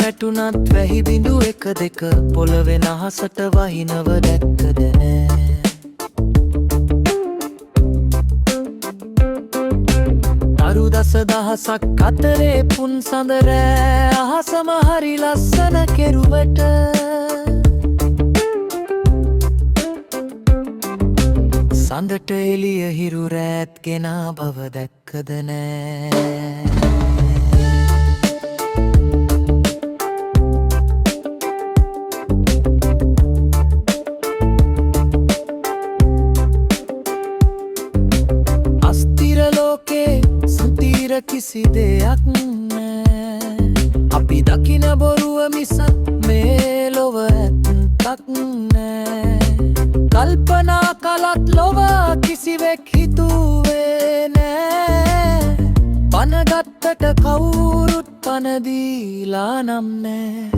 වැටුනත් වැහි බිඳු එක දෙක පොළවේ නහසට වහිනව දැක්කද නෑ අරු දස දහසක් අතරේ පුන් සඳ රෑ අහසම හරි ලස්සන කෙරුවට සඳට එළිය හිරු රෑත් ගෙනා බව දැක්කද නෑ අස්තිර ලෝකේ සුතීර කිසි දෙයක් නෑ අපි දකින බොරුව මිසක් මේ ලොව ඇත්තක් නෑ කල්පනා කලත් ලොව කිසිවෙක් හිතුවේ නෑ පනගත්තට කවුරුත් පනදීලා නම් නෑ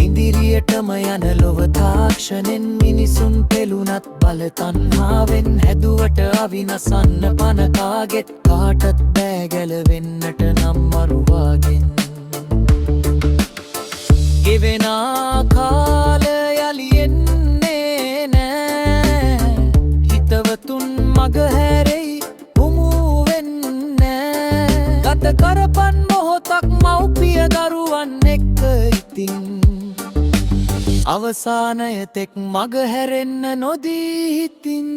ඉදිරියටම යන ලොව තාක්ෂණෙන් මිනිසුන් පෙළුනත් බල තණ්හාවෙන් හැදුවට අවිනසන්න පනකාගෙත් කාටත් බෑ ගැලවෙන්නට නම් මරුවාගෙන් ගෙවෙන කාලය යලි එන්නේ නෑ හිතවතුන් මග හැරෙයි උමු වෙන්නේ ගත කරපන් මොහොතක් මව්පිය දරුවන් එක්ක ඉතින් අවසානය තෙක් මග හැරෙන්න නොදී හිතින්